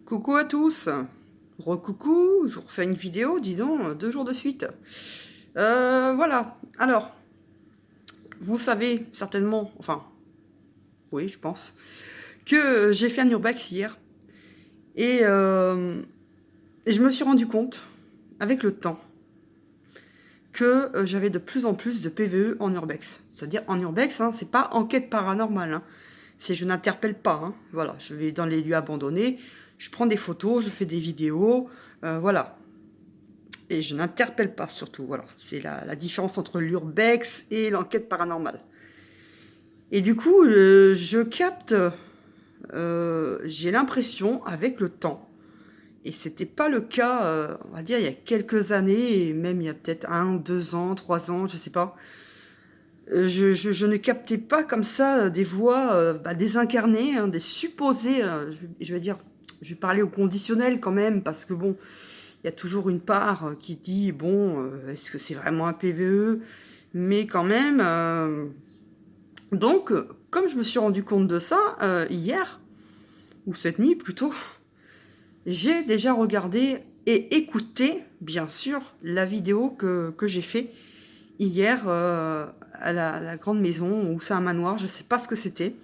Coucou à tous, recoucou, je vous refais une vidéo, dis donc, 2 jours de suite. Voilà, alors, vous savez certainement, enfin, oui, je pense, que j'ai fait un urbex hier, et, et je me suis rendu compte, avec le temps, que j'avais de plus en plus de PVE en urbex. C'est-à-dire en urbex, hein, c'est pas enquête paranormale, hein. C'est je n'interpelle pas, hein. Voilà, je vais dans les lieux abandonnés, je prends des photos, je fais des vidéos, voilà. Et je n'interpelle pas surtout, voilà. C'est la différence entre l'urbex et l'enquête paranormale. Et du coup, je capte, j'ai l'impression, avec le temps, et c'était pas le cas, on va dire, il y a quelques années, et même il y a peut-être 1 ou 2 ans, 3 ans, je sais pas. Je ne captais pas comme ça des voix désincarnées, hein, des supposées, je vais dire, je vais parler au conditionnel quand même, parce que bon, il y a toujours une part qui dit, bon, est-ce que c'est vraiment un PVE? Mais quand même, donc, comme je me suis rendu compte de ça, hier, ou cette nuit plutôt, j'ai déjà regardé et écouté, bien sûr, la vidéo que j'ai fait hier à la grande maison, ou c'est un manoir, je sais pas ce que c'était.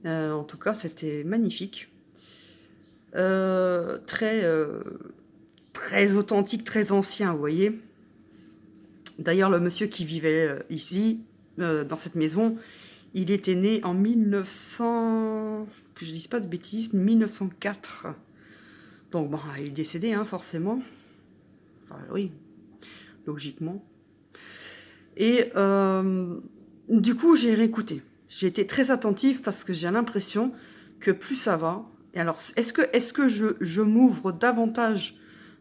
En tout cas, c'était magnifique. Très, très authentique, très ancien, vous voyez. D'ailleurs, le monsieur qui vivait ici, dans cette maison, il était né en 1900, que je dise pas de bêtises, 1904. Donc, bon, il est décédé, hein, forcément. Enfin, oui, logiquement. Et du coup, j'ai réécouté. J'ai été très attentive parce que j'ai l'impression que plus ça va. Et alors, est-ce que je m'ouvre davantage,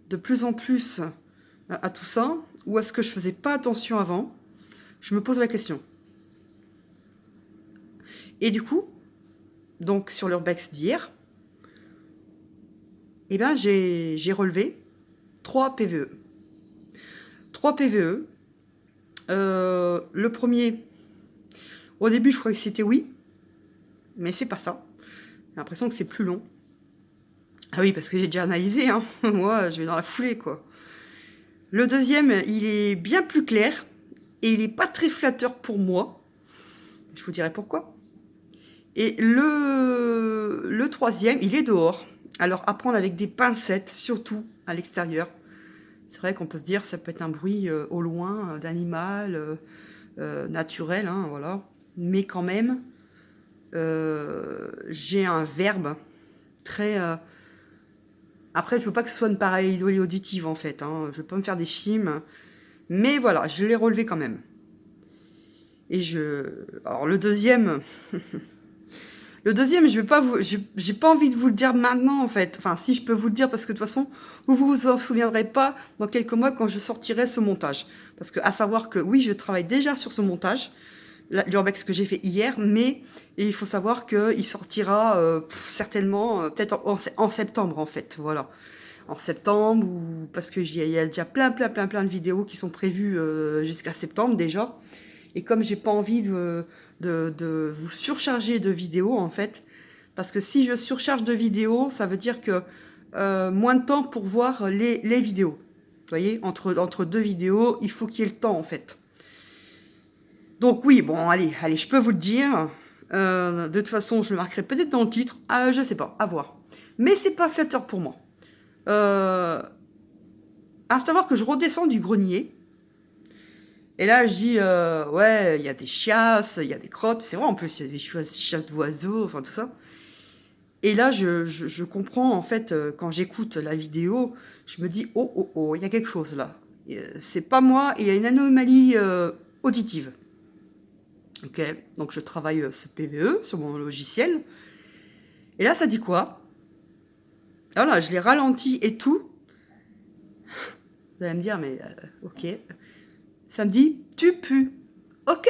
de plus en plus, à tout ça, ou est-ce que je faisais pas attention avant? Je me pose la question. Et du coup, donc sur l'urbex d'hier, eh ben, j'ai relevé 3 PVE. 3 PVE. Le premier, au début, je croyais que c'était oui, mais c'est pas ça. J'ai l'impression que c'est plus long. Ah oui, parce que j'ai déjà analysé, hein. Moi, je vais dans la foulée, quoi. Le deuxième, il est bien plus clair et il n'est pas très flatteur pour moi. Je vous dirai pourquoi. Et le troisième, il est dehors. Alors, à prendre avec des pincettes, surtout à l'extérieur. C'est vrai qu'on peut se dire ça peut être un bruit au loin d'animal, naturel, hein, voilà. Mais quand même, j'ai un verbe très... Après, je veux pas que ce soit une pareidolie auditive, en fait, hein. Je veux pas me faire des films. Mais voilà, je l'ai relevé quand même. Et alors le deuxième... Le deuxième, je vais pas vous, j'ai pas envie de vous le dire maintenant, en fait. Enfin, si, je peux vous le dire, parce que de toute façon, vous vous en souviendrez pas dans quelques mois quand je sortirai ce montage. Parce que, à savoir que, oui, je travaille déjà sur ce montage, l'urbex que j'ai fait hier, mais il faut savoir qu'il sortira certainement, peut-être en septembre, en fait, voilà. En septembre, ou parce qu'il y a déjà plein de vidéos qui sont prévues jusqu'à septembre, déjà. Et comme j'ai pas envie de vous surcharger de vidéos, en fait, parce que si je surcharge de vidéos, ça veut dire que moins de temps pour voir les vidéos. Vous voyez, entre 2 vidéos, il faut qu'il y ait le temps, en fait. Donc oui, bon, allez, je peux vous le dire. De toute façon, je le marquerai peut-être dans le titre. Je sais pas, à voir. Mais c'est pas flatteur pour moi. À savoir que je redescends du grenier. Et là, je dis, ouais, il y a des chiasses, il y a des crottes. C'est vrai, en plus, il y a des chiasses d'oiseaux, enfin tout ça. Et là, je comprends, en fait, quand j'écoute la vidéo, je me dis, oh, oh, oh, il y a quelque chose là. C'est pas moi, il y a une anomalie auditive. Ok, donc je travaille ce PVE sur mon logiciel. Et là, ça dit quoi? Voilà, je l'ai ralenti et tout. Vous allez me dire, mais ok. Ça me dit, tu pues. Ok,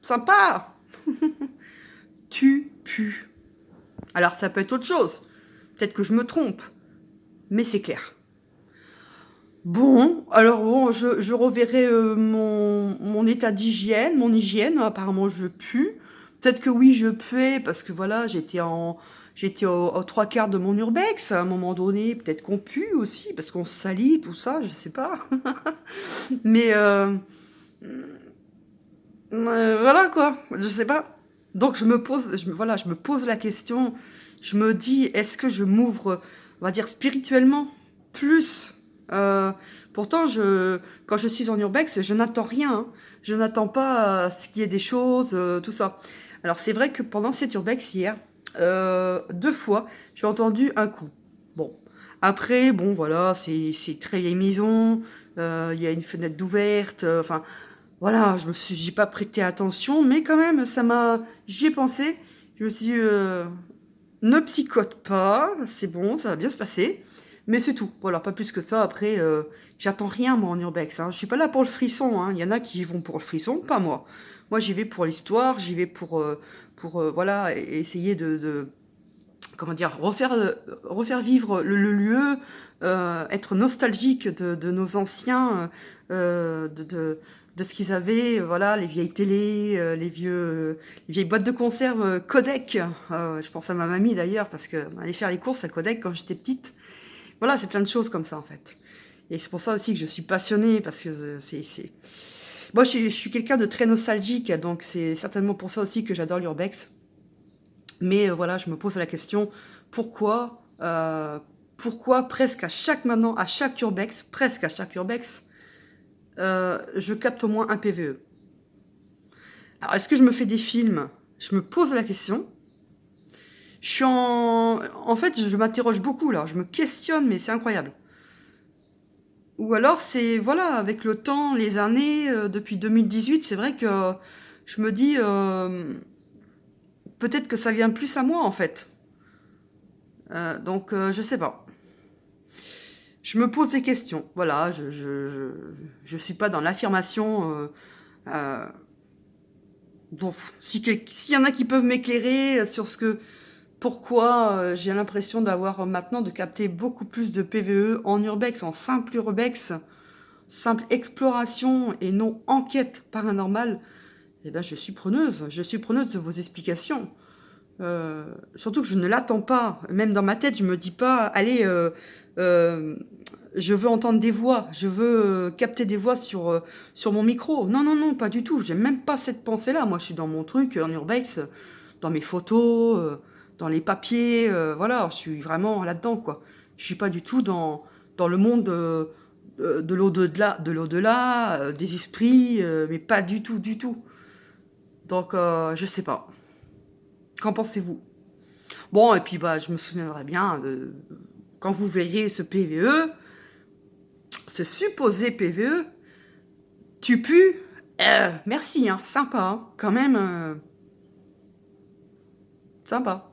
sympa. Tu pues. Alors, ça peut être autre chose. Peut-être que je me trompe. Mais c'est clair. Bon, alors bon, je reverrai mon état mon hygiène. Apparemment, je pue. Peut-être que oui, je puais parce que voilà, j'étais en j'étais aux 3/4 de mon urbex à un moment donné, peut-être qu'on pue aussi, parce qu'on se salit, tout ça, je sais pas. Mais voilà quoi, je sais pas. Donc voilà, je me pose la question, je me dis, est-ce que je m'ouvre, on va dire spirituellement, plus pourtant, quand je suis en urbex, je n'attends rien, hein. Je n'attends pas ce qu'il y ait des choses, tout ça. Alors c'est vrai que pendant cette urbex hier, 2 fois, j'ai entendu un coup. Bon, après, bon voilà, c'est très vieille maison, il y a une fenêtre d'ouverte, enfin voilà, j'y ai pas prêté attention, mais quand même, j'y ai pensé. Je me suis dit, ne psychote pas, c'est bon, ça va bien se passer. Mais c'est tout. Voilà, pas plus que ça. Après, j'attends rien, moi, en urbex, hein. Je suis pas là pour le frisson, hein. Il y en a qui y vont pour le frisson, pas moi. Moi, j'y vais pour l'histoire, j'y vais pour voilà, essayer comment dire, refaire vivre le lieu, être nostalgique de nos anciens, de ce qu'ils avaient, voilà, les vieilles télés, les vieilles boîtes de conserve Codec. Je pense à ma mamie d'ailleurs, parce qu'elle allait faire les courses à Codec quand j'étais petite. Voilà, c'est plein de choses comme ça en fait. Et c'est pour ça aussi que je suis passionnée, parce que moi je suis quelqu'un de très nostalgique, donc c'est certainement pour ça aussi que j'adore l'urbex. Mais voilà, je me pose la question, pourquoi presque à chaque maintenant, à chaque urbex, presque à chaque urbex, je capte au moins un PVE. Alors, est-ce que je me fais des films? Je me pose la question. En fait, je m'interroge beaucoup là, je me questionne, mais c'est incroyable. Ou alors c'est, voilà, avec le temps, les années, depuis 2018, c'est vrai que je me dis, peut-être que ça vient plus à moi en fait. Donc je sais pas. Je me pose des questions. Voilà, je suis pas dans l'affirmation. Donc, s'il y en a qui peuvent m'éclairer sur pourquoi j'ai l'impression d'avoir maintenant de capter beaucoup plus de PVE en urbex, en simple urbex, simple exploration et non enquête paranormale, eh ben, je suis preneuse. Je suis preneuse de vos explications. Surtout que je ne l'attends pas. Même dans ma tête, je me dis pas, allez, euh, je veux entendre des voix, je veux capter des voix sur mon micro. Non, non, non, pas du tout. J'ai même pas cette pensée-là. Moi, je suis dans mon truc, en urbex, dans mes photos, dans les papiers. Voilà, je suis vraiment là-dedans, quoi. Je suis pas du tout dans le monde de l'au-delà, des esprits, mais pas du tout, du tout. Donc, je sais pas. Qu'en pensez-vous? Bon, et puis bah, je me souviendrai bien quand vous verriez ce PVE, ce supposé PVE, tu pues. Merci, hein, sympa, hein, quand même, sympa.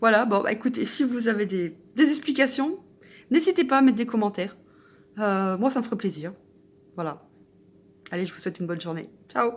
Voilà, bon, bah, écoutez, si vous avez des explications, n'hésitez pas à mettre des commentaires. Moi, ça me ferait plaisir. Voilà. Allez, je vous souhaite une bonne journée. Ciao!